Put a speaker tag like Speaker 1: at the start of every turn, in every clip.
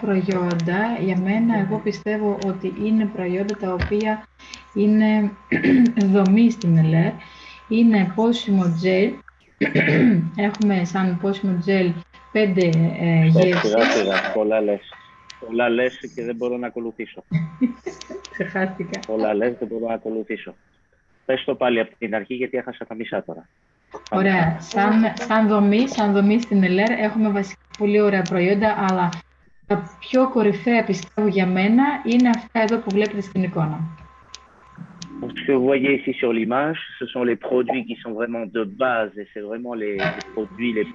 Speaker 1: προϊόντα, για μένα, εγώ πιστεύω ότι είναι προϊόντα τα οποία είναι δομή στην ΕΛΕΡ. Είναι πόσιμο τζελ. Έχουμε σαν πόσιμο τζελ 5 γεύσεις.
Speaker 2: Σιγά, πολλά λες και δεν μπορώ να ακολουθήσω.
Speaker 1: Ξεχάστηκα.
Speaker 2: Πολλά λες, δεν μπορώ να ακολουθήσω. Πες το πάλι από την αρχή, γιατί έχασα τα μισά τώρα.
Speaker 1: Ωραία. Σαν δομή στην ΕΛΕΡ έχουμε βασικά πολύ ωραία προϊόντα, αλλά τα πιο κορυφαία, πιστεύω για μένα, είναι αυτά εδώ που βλέπετε στην εικόνα.
Speaker 2: Ce que vous voyez ici sur l'image, ce sont les produits qui sont vraiment de base et c'est vraiment les produits les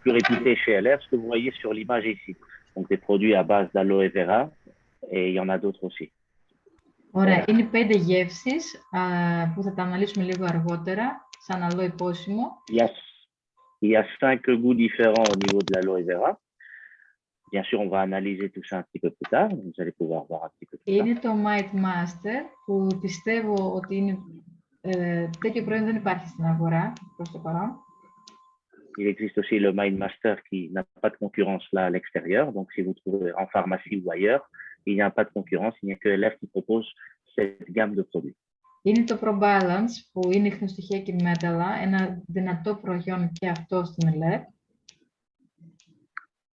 Speaker 2: plus réputés chez LR, ce que vous voyez sur l'image ici. Donc des produits à base d'aloe vera et il y en a d'autres aussi.
Speaker 1: Ωραία, είναι 5 γεύσεις που θα τα αναλύσουμε λίγο αργότερα, σαν αλόι πόσιμο.
Speaker 2: Il y a 5 goûts différents au niveau de l'aloe vera. Bien sûr, on va analyser tout ça un petit peu plus tard. Vous allez pouvoir voir un petit peu plus tard.
Speaker 1: Είναι το Might Master, που πιστεύω ότι είναι τέτοιο προϊόν δεν υπάρχει στην αγορά προς το παρόν.
Speaker 2: Il existe aussi le Mind Master qui n'a pas de concurrence là à l'extérieur. Donc, si vous trouvez en pharmacie ou ailleurs, il n'y a pas de concurrence. Il n'y a que LR qui propose cette gamme de produits.
Speaker 1: Είναι το Pro Balance, που είναι ιχνοστοιχεία και μέταλλα, ένα δυνατό προϊόν και αυτό στην ΕΛΕΡ.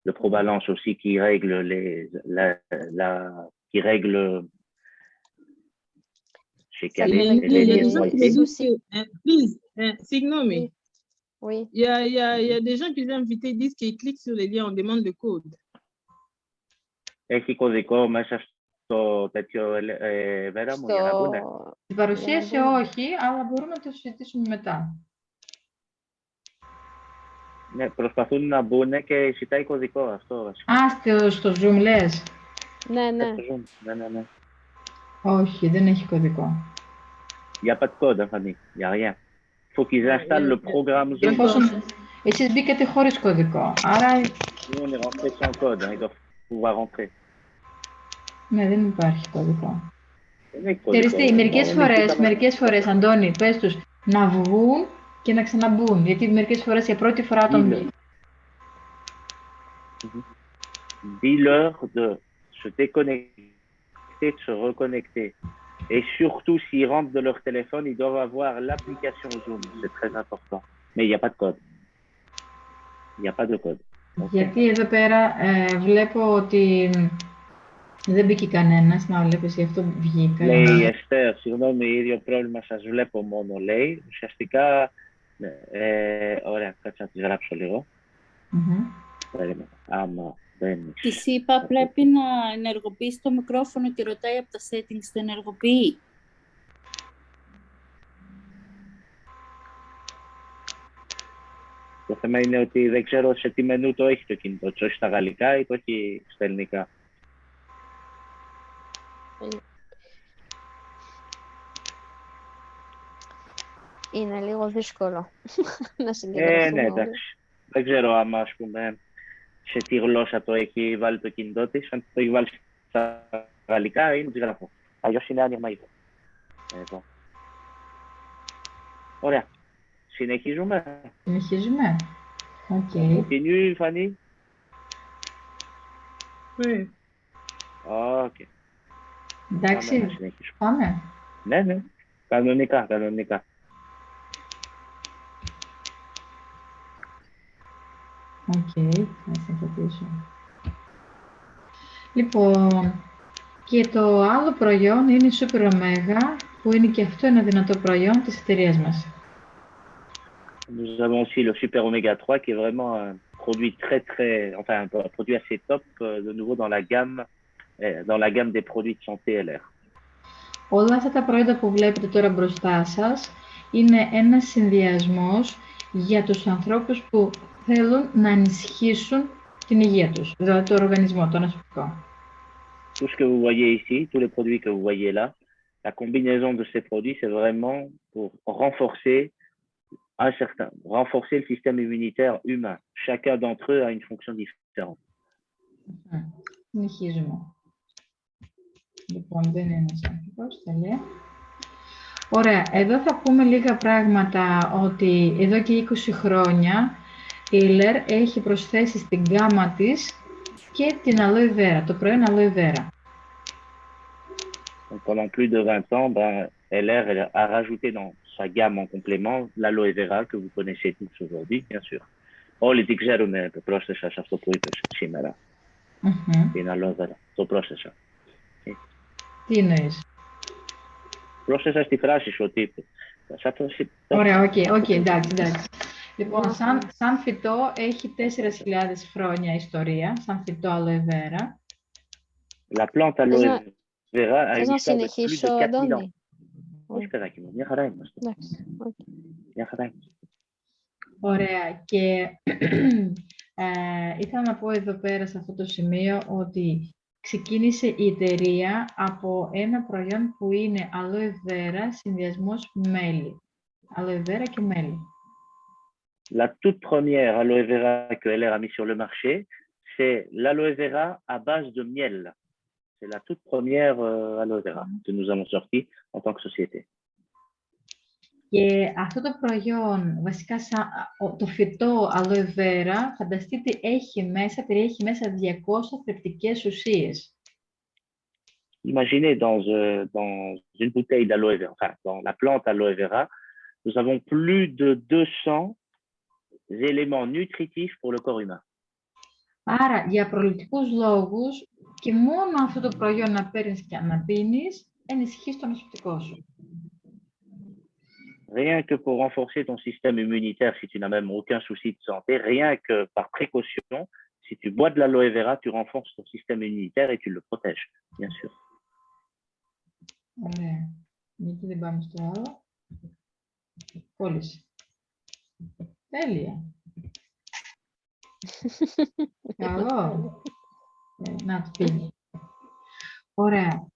Speaker 2: Le Pro Balance aussi qui règle qui règle chez Calais
Speaker 3: Please, Signomi.
Speaker 4: Oui.
Speaker 3: Il y a des gens qui ont invité, disent qu'ils cliquent sur les liens, on demande le code.
Speaker 2: Έχει κωδικό μέσα στο τέτοιο Βέρα μου για να πούνε.
Speaker 1: Στην παρουσίαση όχι, αλλά μπορούμε να το συζητήσουμε μετά.
Speaker 2: Ναι, προσπαθούν να μπουν και ζητάει κωδικό αυτό.
Speaker 1: Στο Zoom λες.
Speaker 4: Ναι.
Speaker 2: Ναι.
Speaker 1: Όχι, δεν έχει κωδικό.
Speaker 2: Il n'y a pas de code, Fanny. Il n'y a rien. Il faut qu'ils installent le programme Zoom.
Speaker 1: Εσείς μπήκατε χωρίς κωδικό, άρα...
Speaker 2: Nous, on est rentré sans code, hein. Ils doivent pouvoir rentrer.
Speaker 1: Ναι, δεν υπάρχει κωδικό. Ξέρεις τι, μερικές φορές, Αντώνη, πες τους να βγουν και να ξαναμπούν, γιατί μερικές φορές για πρώτη φορά τον βγει.
Speaker 2: Dis-leur de se déconnecter, de se reconnecter. Et surtout, s'ils rentrent de leur téléphone, ils doivent avoir l'application Zoom. C'est très important. Mais il n'y a pas de code. Il n'y a pas de code. Okay.
Speaker 1: Γιατί εδώ πέρα βλέπω ότι δεν μπήκε κανένας, να βλέπεις, γι' αυτό βγήκα.
Speaker 2: Λέει Εστέρ, συγγνώμη, ίδιο πρόβλημα, σας βλέπω μόνο, λέει. Ουσιαστικά, ωραία, κάτσε να τις γράψω λίγο. Άμα δεν...
Speaker 5: Της είπα, πρέπει να ενεργοποιήσει το μικρόφωνο και ρωτάει από τα settings, το ενεργοποιεί.
Speaker 2: Το θέμα είναι ότι δεν ξέρω σε τι μενού το έχει το κινητό, το έχει στα γαλλικά ή το έχει στα ελληνικά.
Speaker 4: Είναι λίγο δύσκολο να συγκεντρωθούμε.
Speaker 2: Ναι, εντάξει. Δεν ξέρω άμα, ας πούμε, σε τι γλώσσα το έχει βάλει το κινητό της. Αν το έχει βάλει στα γαλλικά, είναι τι γράφω. Αλλιώς είναι άνοιγμα ήχο. Εδώ. Ωραία. Συνεχίζουμε.
Speaker 1: Συνεχίζουμε. Okay.
Speaker 2: Continue, Fanny.
Speaker 3: Oui.
Speaker 2: Okay.
Speaker 1: Εντάξει, πάμε.
Speaker 2: Ναι. Κανονικά.
Speaker 1: Οκ, θα συνεχίσω. Λοιπόν, και το άλλο προϊόν είναι η Super Omega, που είναι και αυτό ένα δυνατό προϊόν της εταιρείας μας.
Speaker 2: Nous avons aussi le Super Omega 3 qui est vraiment un produit un produit assez top, de nouveau dans la gamme des produits de santé LR.
Speaker 1: Όλα αυτά τα προϊόντα που βλέπετε τώρα μπροστά σας είναι ένας συνδυασμός για τους ανθρώπους που θέλουν να ενισχύσουν την υγεία τους, δηλαδή το οργανισμό, το νοσοποιητικό.
Speaker 2: Tout ce que vous voyez ici, tous les produits que vous voyez là, la combinaison de ces produits, c'est vraiment pour renforcer le système immunitaire humain. Chacun d'entre eux a une fonction différente.
Speaker 1: Συνεχίζουμε. Λοιπόν, δεν είναι ένας άνθρωπος, τέλεια. Ωραία, εδώ θα πούμε λίγα πράγματα ότι εδώ και 20 χρόνια η LR έχει προσθέσει στην γκάμα της και την aloe vera, το προϊόν aloe vera.
Speaker 2: Donc, pendant plus de 20 ans, LR elle a rajouté dans sa gamme en complément l'aloe vera que vous connaissez tous aujourd'hui, bien sûr. Όλοι την ξέρουν, το πρόσθεσα σε αυτό που είπες σήμερα. Την aloe vera. Το πρόσθεσα.
Speaker 1: Τι εννοείς?
Speaker 2: Πρόσθεσα στη φράση σου ότι είπε.
Speaker 1: Ωραία, οκ, εντάξει. Λοιπόν, σαν φυτό έχει 4.000 χρόνια ιστορία, σαν φυτό aloe vera.
Speaker 2: La plante aloe vera a
Speaker 4: Θες
Speaker 2: une
Speaker 4: να
Speaker 2: histoire de plus de
Speaker 4: συνεχίσω,
Speaker 2: 4.000 ans.
Speaker 4: Αντώνη?
Speaker 2: Όχι, παιδάκι μου, μια χαρά είμαστε.
Speaker 4: Εντάξει, οκ.
Speaker 2: Μια χαρά είμαστε.
Speaker 1: Ωραία, και ήθελα να πω εδώ πέρα σε αυτό το σημείο ότι ξεκίνησε η εταιρεία από ένα προϊόν που είναι aloe vera συνδυασμός μέλι. Aloe vera και μέλι.
Speaker 2: La toute première aloe vera que LR a mis sur le marché, c'est l'aloe vera à base de miel. C'est la toute première aloe vera que nous avons sorti en tant que société.
Speaker 1: Και αυτό το προϊόν, βασικά το φυτό aloe vera, φανταστείτε, περιέχει μέσα 200 θρεπτικές ουσίες.
Speaker 2: Imaginez dans une bouteille d'aloe vera, enfin dans la plante aloe vera, nous avons plus de 200 éléments nutritifs pour le corps humain.
Speaker 1: Άρα, για προληπτικούς λόγους, και μόνο αυτό το προϊόν να παίρνεις και να πίνεις, ενισχύεις το νοσοποιητικό σου.
Speaker 2: Rien que pour renforcer ton système immunitaire, si tu n'as même aucun souci de santé, rien que par précaution, si tu bois de l'aloe vera, tu renforces ton système immunitaire et tu le protèges, bien sûr.
Speaker 1: Ωραία. Γιατί δεν πάμε στο άλλο. Πώληση. Τέλεια. Καλό. Να το πει. Ωραία.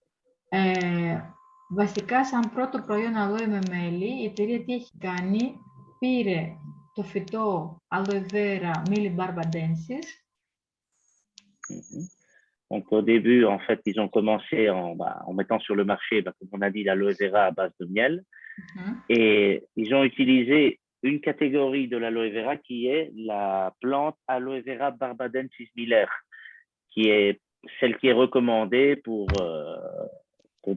Speaker 1: Βασικά, σαν πρώτο προϊόν aloe με μέλι, η εταιρεία τι έχει κάνει? Πήρε το φυτό aloe vera Milli barbadensis.
Speaker 2: Donc, au début, en fait, ils ont commencé en mettant sur le marché, comme on a dit, l'aloe vera à base de miel. Et ils ont utilisé une catégorie de l'aloe vera qui est la plante aloe vera barbadensis Miller, qui est celle qui est recommandée pour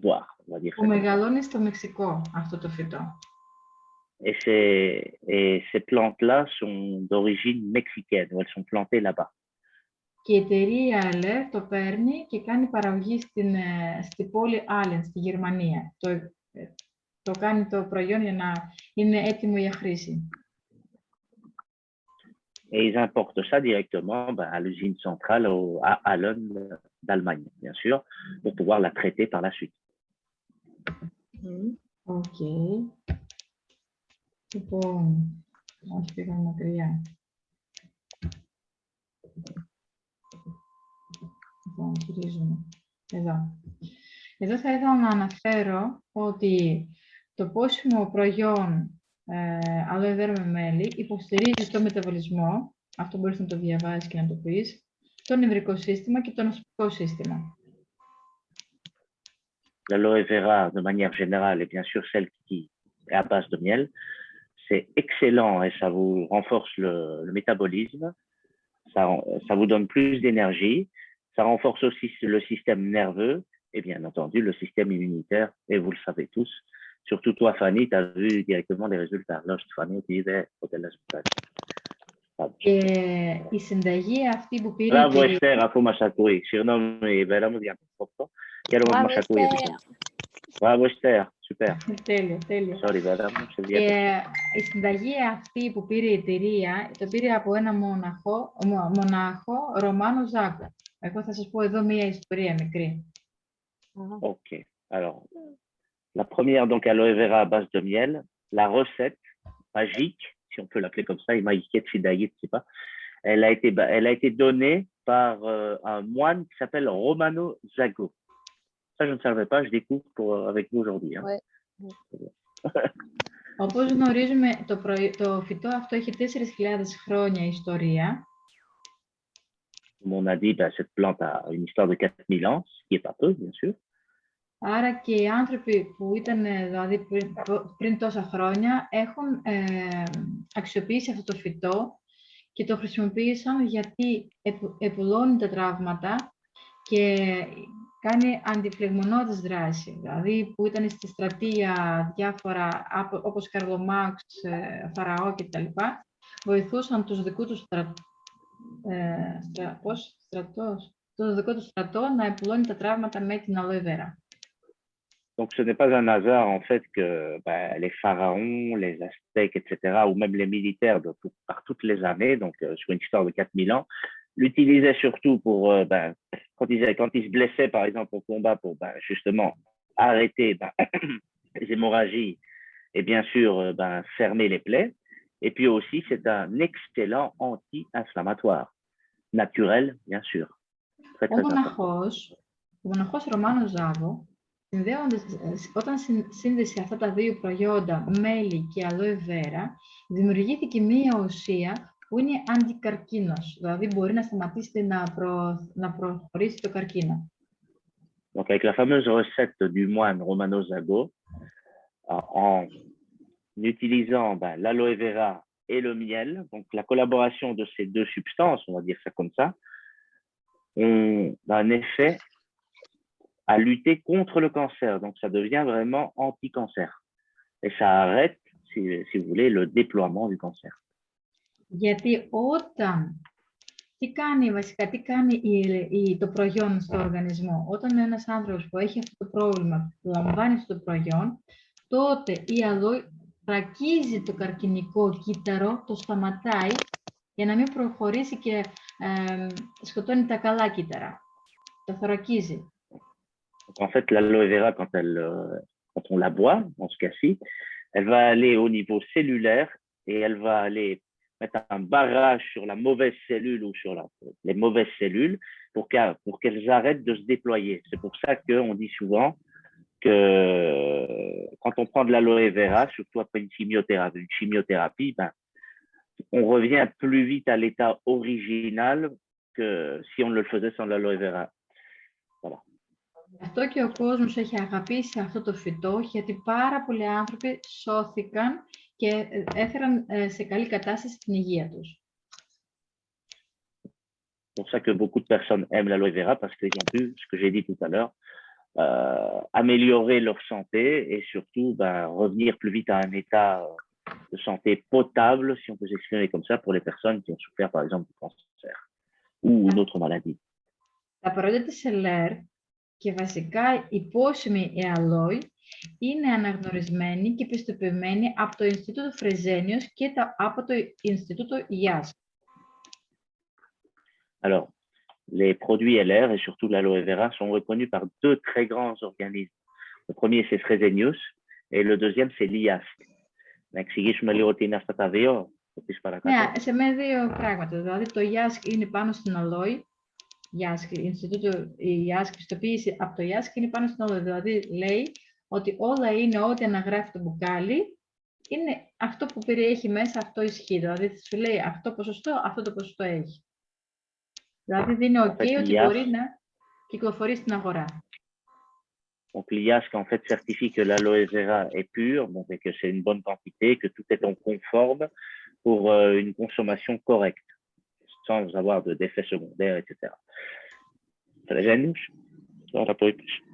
Speaker 2: boire, on va dire.
Speaker 1: Που μεγαλώνει στο Μεξικό αυτό το φυτό.
Speaker 2: Et ces plantes-là sont d'origine mexicaine, où elles sont plantées là-bas.
Speaker 1: Και η εταιρεία LR το παίρνει και κάνει παραγωγή στην πόλη Allen, στη Γερμανία. Το κάνει το προϊόν για να είναι έτοιμο για χρήση.
Speaker 2: Et ils importent ça directement à l'usine centrale à Allen d'Allemagne, bien sûr, pour pouvoir la traiter par la suite.
Speaker 1: Ok. Λοιπόν, όχι πήγαμε μακριά. Λοιπόν, γυρίζουμε. Εδώ θα ήθελα να αναφέρω ότι το πόσιμο προϊόν aloe vera με μέλι υποστηρίζει το μεταβολισμό, αυτό μπορείς να το διαβάσεις και να το πεις, το νευρικό σύστημα και το νοσοποιητικό σύστημα.
Speaker 2: L'aloe vera, de manière générale, et bien sûr celle qui est à base de miel, c'est excellent et ça vous renforce le métabolisme, ça vous donne plus d'énergie, ça renforce aussi le système nerveux et bien entendu le système immunitaire, et vous le savez tous. Surtout toi, Fanny, tu as vu directement les résultats. Là, Fanny, tu disais, hôtel la
Speaker 1: Και η συνταγή αυτή που πήρε...
Speaker 2: Μπράβο, Εστέρ, αφού μας ακούει. Συγγνώμη, η Βέρα μου διακόπτω. Χαίρομαι που μας ακούει. Μπράβο, Εστέρ, super.
Speaker 1: Τέλεια.
Speaker 2: Sorry, Βέρα μου, σε
Speaker 1: διακόπτω. Και η συνταγή αυτή που πήρε η εταιρεία, το πήρε από ένα μονάχο Ρωμάνο Ζάκο. Εγώ θα σας πω εδώ μία ιστορία μικρή.
Speaker 2: Ok, alors... La première, donc, aloe vera à base de miel. La recette magique, si on peut l'appeler comme ça, je sais pas, elle a été donnée par un moine qui s'appelle Romano Zago. Ça, je ne savais pas, je découvre avec vous aujourd'hui. Hein.
Speaker 4: Ouais.
Speaker 1: Όπως γνωρίζουμε, το φυτό αυτό έχει 4.000 χρόνια ιστορία.
Speaker 2: On a dit, cette plante a une histoire de 4.000 ans, ce qui n'est pas peu, bien sûr.
Speaker 1: Άρα και οι άνθρωποι που ήταν δηλαδή, πριν τόσα χρόνια έχουν αξιοποιήσει αυτό το φυτό και το χρησιμοποίησαν γιατί επουλώνει τα τραύματα και κάνει αντιφλεγμονώδης δράση. Δηλαδή που ήταν στη στρατεία διάφορα όπως Καρλομάξ, Φαραώ κτλ. Βοηθούσαν τους δικούς τους στρατό να επουλώνει τα τραύματα με την αλόε βέρα.
Speaker 2: Donc, ce n'est pas un hasard, en fait, que les pharaons, les aztèques, etc., ou même les militaires par toutes les années, donc sur une histoire de 4000 ans, l'utilisaient surtout pour, quand ils se blessaient, par exemple, au combat, pour justement arrêter les hémorragies et bien sûr fermer les plaies. Et puis aussi, c'est un excellent anti-inflammatoire, naturel, bien sûr. Très, très important.
Speaker 1: Ο μοναχός Ρωμάνος Ζάβο, όταν σύνδεσε αυτά τα δύο προϊόντα, μέλι και αλόε βέρα, δημιουργήθηκε μία ουσία που είναι αντικαρκίνος, δηλαδή μπορεί να σταματήσει να προχωρήσει το καρκίνο.
Speaker 2: Donc, avec la fameuse recette du moine Romano Zago, en utilisant l'aloe vera et le miel, donc la collaboration de ces deux substances, on va dire ça comme ça, ont un effet à lutter contre le cancer. Donc, ça devient vraiment anti-cancer. Et ça arrête, si vous voulez, le déploiement du cancer.
Speaker 1: Γιατί τι κάνει το προϊόν στο οργανισμό. Όταν ένας άνθρωπος που έχει αυτό το πρόβλημα λαμβάνει αυτό το προϊόν, τότε η αλόη τρακίζει το καρκινικό κύτταρο, το σταματάει για να μην προχωρήσει και σκοτώνει τα καλά κύτταρα. Το θωρακίζει.
Speaker 2: En fait, l'aloe vera, quand on la boit, dans ce cas-ci, elle va aller au niveau cellulaire et elle va aller mettre un barrage sur la mauvaise cellule ou sur les mauvaises cellules pour qu'elles arrêtent de se déployer. C'est pour ça qu'on dit souvent que quand on prend de l'aloe vera, surtout après une chimiothérapie, on revient plus vite à l'état original que si on le faisait sans l'aloe vera. Voilà.
Speaker 1: Γι' αυτό και ο κόσμος έχει αγαπήσει αυτό το φυτό, γιατί πάρα πολλοί άνθρωποι σώθηκαν και έφεραν σε καλή κατάσταση την υγεία τους.
Speaker 2: C'est pour ça que beaucoup de personnes aiment l'aloe vera parce qu'ils ont pu, ce que j'ai dit tout à l'heure, améliorer leur santé et surtout revenir plus vite à un état de santé potable, si on peut s'exprimer comme ça, pour les personnes qui ont souffert par exemple du cancer ou une autre maladie.
Speaker 1: Τα προϊόντα της ΕΛΕΡ και βασικά η πόσιμη αλόη είναι αναγνωρισμένη και πιστοποιημένη από το Ινστιτούτο Φρεζένιος και από το Ινστιτούτο Γιάσκ.
Speaker 2: Alors, les produits LR et surtout l'aloe vera sont reconnus par deux très grands organismes. Le premier, c'est Fresenius et le deuxième, c'est l'IASC. Να εξηγήσουμε λίγο τι είναι αυτά τα δύο,
Speaker 1: Ναι, σε δύο πράγματα. Δηλαδή, το Γιάσκ είναι πάνω στην αλόη, η Γιάσκ πιστοποίηση από το Γιάσκ είναι πάνω στην αλόη. Δηλαδή, λέει ότι όλα είναι ό,τι αναγράφει το μπουκάλι, είναι αυτό που περιέχει μέσα, αυτό ισχύει. Δηλαδή, σου λέει αυτό ποσοστό, αυτό το ποσοστό έχει. Δηλαδή, δίνει ότι μπορεί να κυκλοφορεί στην αγορά.
Speaker 2: Donc, l'IASC, en fait, certifie que l'aloe vera est pure, donc, et que c'est une bonne quantité, que tout est en conforme pour une consommation correcte, sans avoir d'effets secondaires, etc.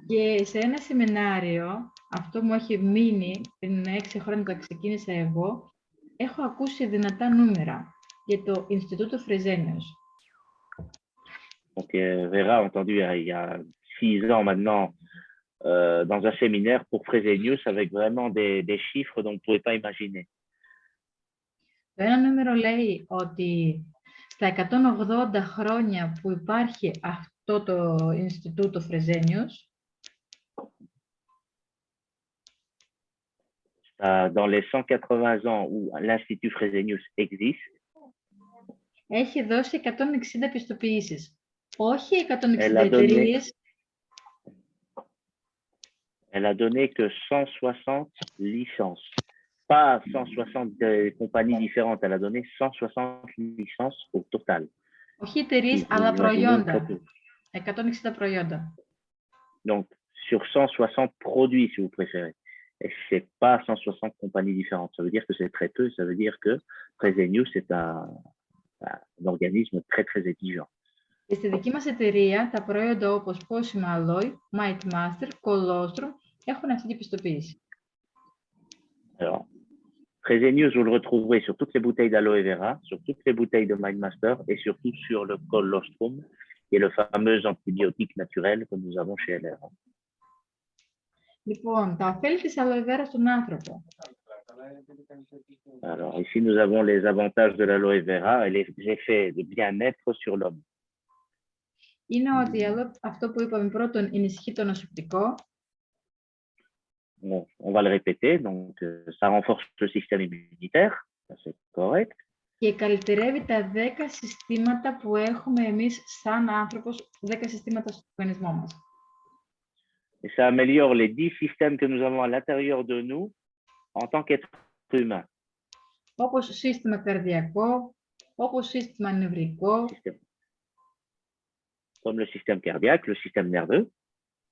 Speaker 2: Και
Speaker 1: σε ένα σεμινάριο, αυτό μου έχει μείνει πριν 6 χρόνια που ξεκίνησα εγώ, έχω ακούσει δυνατά νούμερα για το Ινστιτούτο Φρεζένιος.
Speaker 2: Donc, Vera a entendu il y a 6 ans maintenant dans un séminaire pour Fresenius avec vraiment des chiffres dont on ne pouvait pas imaginer.
Speaker 1: Το ένα νούμερο λέει ότι στα 180 χρόνια που υπάρχει αυτό το Ινστιτούτο Φρεζένιος,
Speaker 2: dans les 180 ans où l'Institut Fresenius existe,
Speaker 1: έχει δώσει 160 πιστοποιήσεις. Όχι 160 εταιρείες.
Speaker 2: Elle a donné que 160 licences. Pas 160 compagnies différentes. Elle a donné 160 licences au total.
Speaker 1: Όχι εταιρείες, αλλά προϊόντα. 160 προϊόντα.
Speaker 2: Donc, sur 160 produits, si vous préférez. Et ce n'est pas 160 compagnies différentes. Ça veut dire que c'est très peu. Ça veut dire que Fresenius est un organisme très, très exigeant.
Speaker 1: Και στη δική μας εταιρεία, τα προϊόντα όπως πόσιμα αλόι, Might Master, Colostrum έχουν αυτή την πιστοποίηση.
Speaker 2: Alors, Fresenius, vous le retrouverez sur toutes les bouteilles d'aloe vera, sur toutes les bouteilles de Mindmaster et surtout sur le colostrum, qui est le fameux antibiotique naturel que nous avons chez LR.
Speaker 1: Λοιπόν, τα ωφέλη της aloe vera στον άνθρωπο.
Speaker 2: Alors, ici, nous avons les avantages de l'aloe vera et les effets de bien-être sur l'homme.
Speaker 1: Είναι ότι αυτό που είπαμε πρώτον ενισχύει το νοσοποιητικό.
Speaker 2: On va le répéter, donc ça renforce le système immunitaire, ça c'est correct.
Speaker 1: Και καλυτερεύει τα 10 συστήματα που έχουμε εμείς σαν άνθρωπος, 10 συστήματα στον οργανισμό μας.
Speaker 2: Et ça améliore les 10 systèmes que nous avons à l'intérieur de nous en tant qu'être humain.
Speaker 1: Όπως σύστημα καρδιακό, όπως σύστημα νευρικό,
Speaker 2: Comme le système cardiaque, le système nerveux,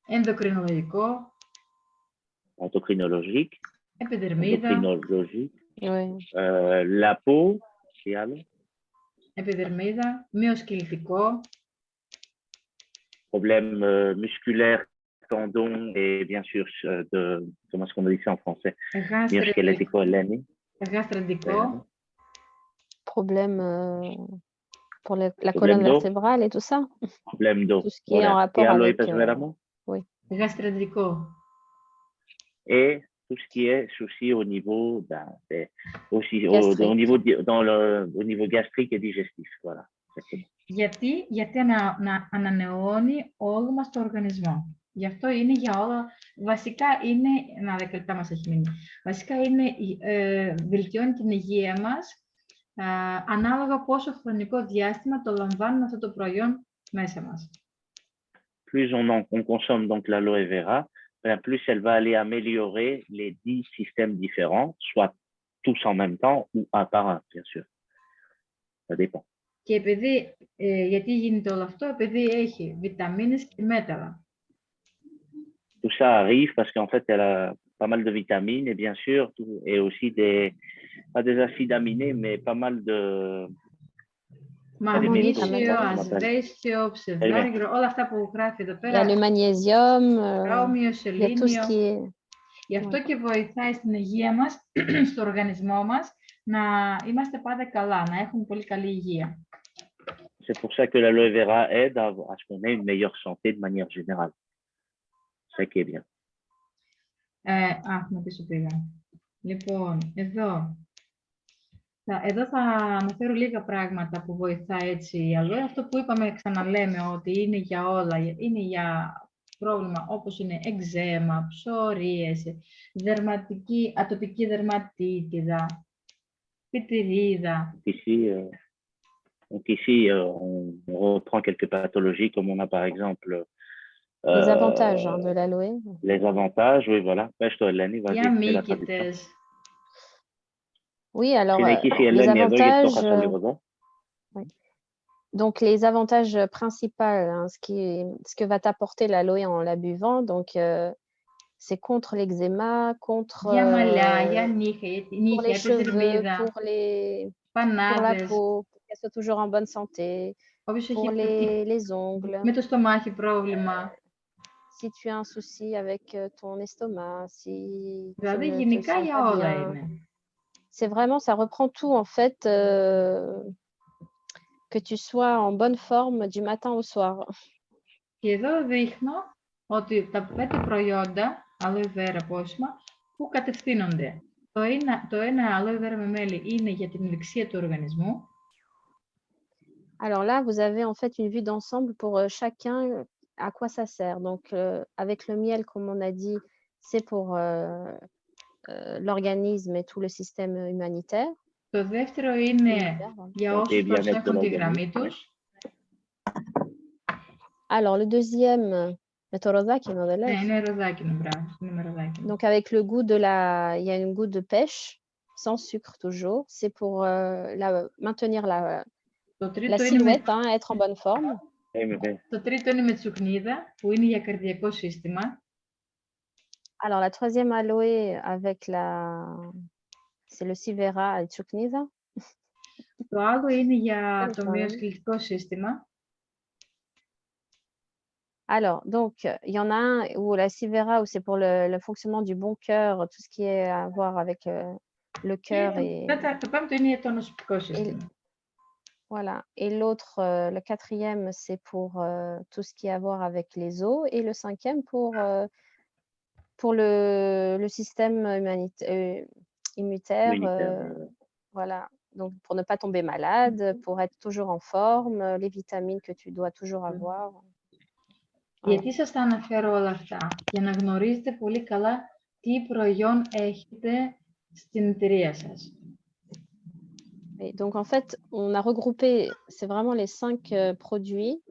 Speaker 1: ενδοκρινολογικό,
Speaker 2: endocrinologique,
Speaker 1: επιδερμίδα,
Speaker 4: Oui.
Speaker 2: la peau, c'est alors,
Speaker 1: επιδερμίδα, μυοσκελετικό,
Speaker 2: problèmes musculaires, tendons et bien sûr de, comment est-ce qu'on dit ça en français, myosquelettico-hélénique.
Speaker 1: γαστραντικό,
Speaker 4: Problème pour la colonne vertébrale et tout ça.
Speaker 2: Problème d'eau.
Speaker 4: Tout ce qui est en rapport avec...
Speaker 1: γαστραντικό.
Speaker 2: Et tout ce qui est souci au niveau, aussi au niveau gastrique et digestif. Voilà.
Speaker 1: Γιατί ανανεώνει όλο μας το οργανισμό. Γι' αυτό είναι για όλα, βασικά είναι, 10 λεπτά μας έχει μείνει, βασικά είναι, βελτιώνει την υγεία μας, ανάλογα πόσο χρονικό διάστημα το λαμβάνουμε αυτό το προϊόν μέσα μας.
Speaker 2: Plus on consomme donc l'aloe vera, plus elle va aller améliorer les 10 systèmes différents, soit tous en même temps ou un par un, bien sûr. Ça dépend.
Speaker 1: Και επειδή, γιατί γίνεται όλο αυτό, επειδή έχει βιταμίνες και μέταλλα.
Speaker 2: Tout ça arrive parce qu'en fait, elle a pas mal de vitamines et bien sûr, et aussi pas des acides aminés, mais pas mal de...
Speaker 1: Μαγνήσιο, ασβέστιο, ψευδάργυρο, όλα αυτά που γράφει εδώ πέρα.
Speaker 4: Il y a le magnésium,
Speaker 1: Χρώμιο, σελήνιο.
Speaker 4: qui...
Speaker 1: Γι' αυτό και βοηθάει στην υγεία μας, στο οργανισμό μας, να είμαστε πάντα καλά, να έχουμε πολύ καλή υγεία.
Speaker 2: C'est pour ça que l'aloe vera aide à ce qu'on ait une meilleure santé de manière générale. C'est ça qui est bien.
Speaker 1: Να πίσω πήγα. Λοιπόν, εδώ θα αναφέρω λίγα πράγματα που βοηθάει έτσι η αλόε. Αυτό που είπαμε, ξαναλέμε, ότι είναι για όλα. Είναι για πρόβλημα όπως είναι εξαίμα, ψωρίες, ατοπική δερματίτιδα, πιτηρίδα.
Speaker 2: Ici, on reprend quelques pathologies, comme on a par exemple...
Speaker 4: les avantages de l'aloe.
Speaker 2: Les avantages, oui, voilà.
Speaker 1: Για μύκητες.
Speaker 4: Oui, alors, les avantages... Oui. Donc, les avantages principaux, hein, ce que va t'apporter l'aloe en la buvant, donc c'est contre l'eczéma, contre pour les cheveux, pour la peau, pour qu'elle soit toujours en bonne santé, pour les ongles.
Speaker 1: Με το στομάχι πρόβλημα.
Speaker 4: Si tu as un souci avec ton estomac, si
Speaker 1: δηλαδή γενικά για όλα είναι.
Speaker 4: C'est vraiment, ça reprend tout en fait, que tu sois en bonne forme du matin au soir.
Speaker 1: Και εδώ δείχνω ότι τα 5 προϊόντα aloe vera πόσιμα που κατευθύνονται. Το ένα aloe vera με μέλι είναι για την ευεξία του οργανισμού.
Speaker 4: Alors là, vous avez en fait une vue d'ensemble pour chacun, à quoi ça sert. Donc, avec le miel, comme on a dit, c'est pour l'organisme et tout le système humanitaire.
Speaker 1: Το δεύτερο είναι για όσους προσέχουν τη γραμμή τους.
Speaker 4: Alors, le deuxième, το ροδάκινο, δεν λες?
Speaker 1: Είναι ροδάκινο, μπράβο.
Speaker 4: Donc, avec le goût il y a un goût de pêche, sans sucre toujours. C'est pour maintenir la silhouette, hein, être en bonne forme.
Speaker 1: Το τρίτο είναι με τσουκνίδα, που είναι για καρδιακό σύστημα.
Speaker 4: Alors, la troisième aloe avec c'est le Sivera et Chuknisa.
Speaker 1: Το άλλο είναι για το μυοσκελετικό σύστημα.
Speaker 4: Alors, donc, il y en a un où la Sivera, où c'est pour le fonctionnement du bon cœur, tout ce qui est à voir avec le cœur et...
Speaker 1: Το πέμπτο είναι το νοσοποιητικό σύστημα.
Speaker 4: Voilà. Et l'autre, le quatrième, c'est pour tout ce qui a à voir avec les os. Et le cinquième pour le système immunitaire. Voilà. Donc, pour ne pas tomber malade, pour être toujours en forme, les vitamines que tu dois toujours avoir.
Speaker 1: Γιατί σας τα αναφέρω όλα αυτά? Για να γνωρίζετε πολύ καλά τι προϊόν έχετε στην εταιρεία σας.
Speaker 4: Et donc, en fait, on a regroupé, c'est vraiment les 5 produits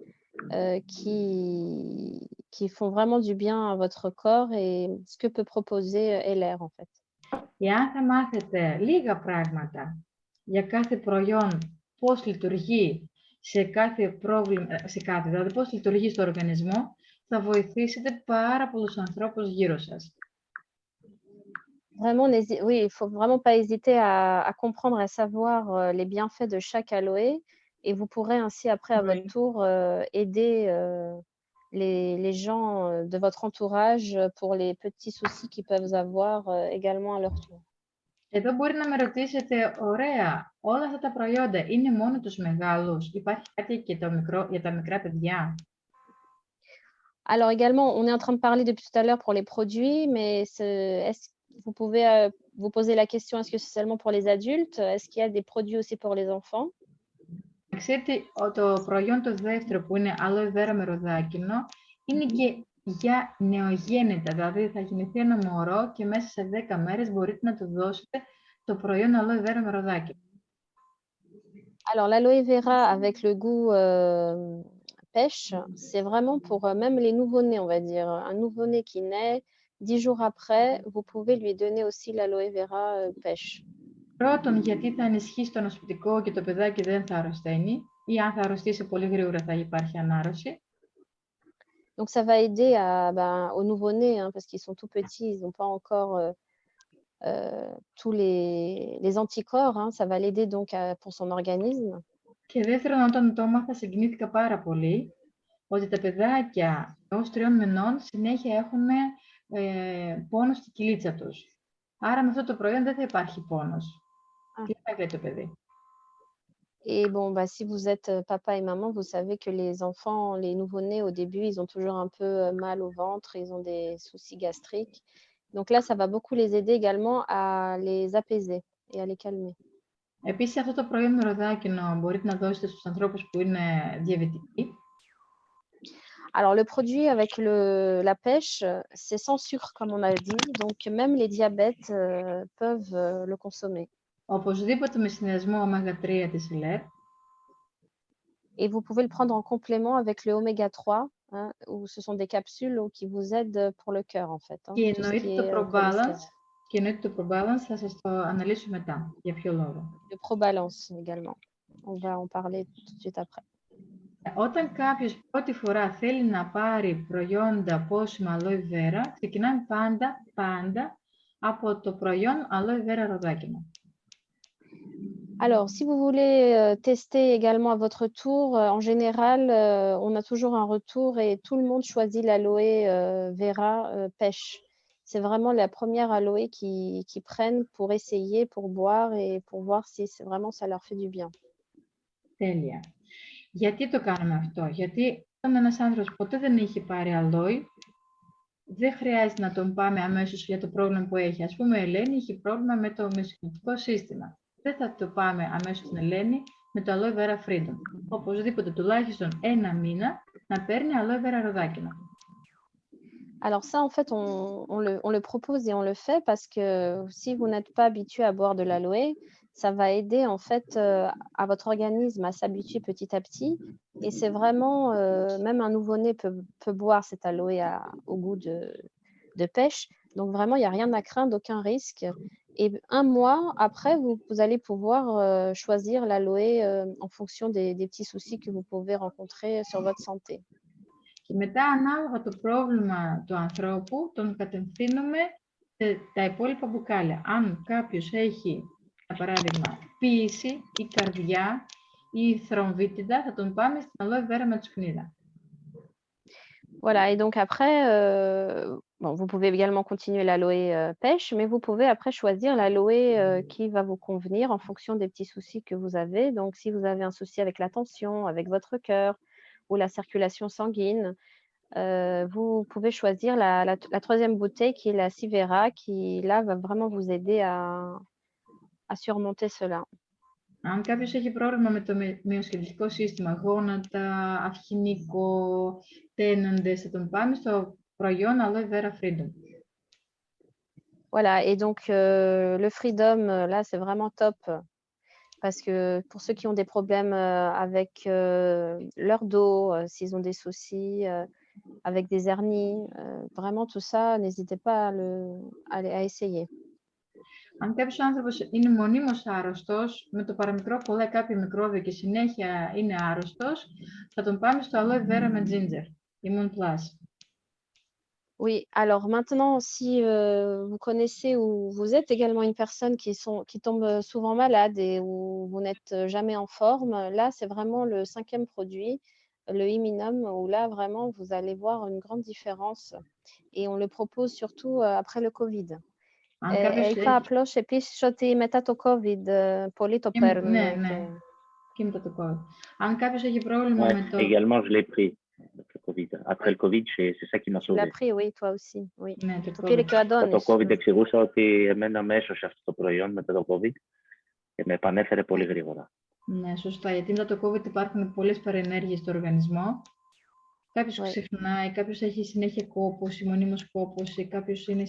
Speaker 4: qui font vraiment du bien à votre corps et ce que peut proposer LR, en fait.
Speaker 1: Εάν θα μάθετε λίγα πράγματα για κάθε προϊόν, πώς λειτουργεί σε κάθε πρόβλημα, δηλαδή πώς λειτουργεί στο οργανισμό, θα βοηθήσετε πάρα πολλούς ανθρώπους γύρω σας.
Speaker 4: Vraiment, oui, il ne faut vraiment pas hésiter à comprendre, à savoir les bienfaits de chaque aloe et vous pourrez ainsi après à votre tour aider les gens de votre entourage pour les petits soucis qu'ils peuvent avoir également à leur tour.
Speaker 1: Εδώ μπορεί να με ρωτήσετε, ωραία, όλα αυτά τα προϊόντα είναι μόνο τους μεγάλους, υπάρχει κάτι και για τα μικρά παιδιά?
Speaker 4: Alors également, on est en train de parler depuis tout à l'heure pour les produits, mais est-ce que vous pouvez vous poser la question, est-ce que c'est seulement pour les adultes? Est-ce qu'il y a des produits aussi pour les enfants?
Speaker 1: Ξέρετε, το προϊόν το δεύτερο που είναι aloe vera με ροδάκινο είναι και για νεογέννητα, δηλαδή θα γεννηθεί ένα μωρό και μέσα σε 10 μέρες μπορείτε να του δώσετε το προϊόν aloe vera με ροδάκινο.
Speaker 4: Alors l'aloe vera avec le goût pêche, c'est vraiment pour même les nouveau-nés, on va dire. Un nouveau-né qui naît, 10 jours après, vous pouvez lui donner aussi l'aloe vera pêche.
Speaker 1: Πρώτον, γιατί θα ενισχύσει το νοσοποιητικό και το παιδάκι δεν θα αρρωσταίνει, ή αν θα αρρωστήσει πολύ γρήγορα θα υπάρχει ανάρρωση.
Speaker 4: Donc ça va aider aux nouveau-nés, hein, parce qu'ils sont tout petits, ils n'ont pas encore tous les anticorps, hein, ça va l'aider donc pour son organisme.
Speaker 1: Και δεύτερον, όταν το έμαθα, συγκινήθηκα πάρα πολύ ότι τα παιδάκια έως 3 μηνών συνέχεια έχουν πόνο στη κοιλίτσα τους. Άρα με αυτό το προϊόν δεν θα υπάρχει πόνος. Τι θα λέει το παιδί?
Speaker 4: Et bon, si vous êtes papa et maman, vous savez que les enfants, les nouveau-nés, au début, ils ont toujours un peu mal au ventre, ils ont des soucis gastriques. Donc là, ça va beaucoup les aider également à les apaiser et à les calmer.
Speaker 1: Επίσης, αυτό το προϊόν με ροδάκινο μπορείτε να δώσετε στους ανθρώπους που είναι διαβητικοί.
Speaker 4: Alors, le produit avec la pêche, c'est sans sucre, comme on a dit. Donc, même les diabètes peuvent le consommer.
Speaker 1: Οπωσδήποτε με συνδυασμό ω3 της LR.
Speaker 4: Et vous pouvez le prendre en complément avec le oméga 3, hein, où ce sont des capsules qui vous aident pour le cœur, en fait. Hein,
Speaker 1: και εννοείται το ProBalance. Και εννοείται το ProBalance, θα σας το αναλύσω μετά. Για ποιο λόγο?
Speaker 4: Le ProBalance également. On va en parler tout de suite après.
Speaker 1: Όταν κάποιος πρώτη φορά θέλει να πάρει προϊόντα πόσιμα aloe vera, ξεκινάμε πάντα από το προϊόν aloe vera ροδάκινο.
Speaker 4: Alors, si vous voulez tester également à votre tour, en général, on a toujours un retour et tout le monde choisit l'aloe vera pêche. C'est vraiment la première aloe qui prennent pour essayer, pour boire et pour voir si vraiment ça leur fait du bien.
Speaker 1: Τέλεια. Γιατί το κάνουμε αυτό? Γιατί όταν ένας άνθρωπος ποτέ δεν είχε πάρει αλόι, δεν χρειάζεται να τον πάμε αμέσως για το πρόβλημα που έχει. Ας πούμε, η Ελένη είχε πρόβλημα με το μυοσκελετικό σύστημα. Δεν θα το πάμε αμέσως στην Ελένη με το aloe vera freedom. Οπωσδήποτε τουλάχιστον 1 μήνα να παίρνει aloe vera ροδάκινο.
Speaker 4: Alors ça, en fait, on le propose et on le fait parce que si vous n'êtes pas habitué à boire de l'aloe, ça va aider en fait à votre organisme à s'habituer petit à petit. Et c'est vraiment, même un nouveau-né peut boire cet aloe au goût de pêche. Donc vraiment, il n'y a rien à craindre, aucun risque. Et 1 mois après, vous allez pouvoir choisir l'aloe en fonction des petits soucis que vous pouvez rencontrer sur votre santé.
Speaker 1: Και μετά, ανάλογα το πρόβλημα του ανθρώπου, τον κατευθύνουμε σε τα υπόλοιπα μπουκάλια. Αν κάποιος έχει, για παράδειγμα, πίεση, η καρδιά, η θρομβίτιδα, θα τον πάμε στην aloe vera με τσουκνίδα.
Speaker 4: Voilà, et donc après, bon, vous pouvez également continuer l'aloe pêche, mais vous pouvez après choisir l'aloe qui va vous convenir en fonction des petits soucis que vous avez. Donc, si vous avez un souci avec la tension, avec votre cœur ou la circulation sanguine, vous pouvez choisir la troisième bouteille qui est la Sivera, qui là va vraiment vous aider à surmonter cela.
Speaker 1: Αν κάποιος έχει πρόβλημα με το μυοσκελετικό σύστημα, γόνατα, αυχηνικό, τένοντες, θα τον πάμε στο προϊόν Aloe Vera Freedom.
Speaker 4: Voilà, et donc le Freedom, là, c'est vraiment top parce que pour ceux qui ont des problèmes avec leur dos, s'ils ont des soucis avec des hernies, vraiment tout ça, n'hésitez pas à essayer.
Speaker 1: Αν κάποιος άνθρωπος είναι μονίμως άρρωστος, με το παραμικρό κολλάει κάποιο μικρόβιο και συνέχεια είναι άρρωστος, θα τον πάμε στο Aloe Vera με Ginger, Immune Plus.
Speaker 4: Oui, alors maintenant, si vous connaissez ou vous êtes également une personne qui tombe souvent malade et où vous n'êtes jamais en forme, là, c'est vraiment le 5e produit, le Immunum, où là, vraiment, vous allez voir une grande différence. Et on le propose surtout après le COVID. Είπα απλώς επίσης ότι μετά το COVID πολλοί το παίρνουν.
Speaker 1: Ναι, και μετά το COVID. Αν κάποιος έχει πρόβλημα με το...
Speaker 2: Également, je l'ai pris. Après le Covid, c'est ça qui m'a sauvé.
Speaker 4: Tu l'as pris, oui, toi aussi. Oui.
Speaker 1: Ναι,
Speaker 4: το πήρε και ο Αντώνης.
Speaker 2: Το COVID εξηγούσα ότι εμένα αμέσως αυτό το προϊόν μετά το COVID και με επανέφερε πολύ γρήγορα.
Speaker 1: Ναι, σωστά. Γιατί μετά το COVID υπάρχουν πολλές παρενέργειες στο οργανισμό. Κάποιος ξεχνάει, κάποιος έχει συνέχεια κόπωση, μονίμως κόπωση, κάποιος είναι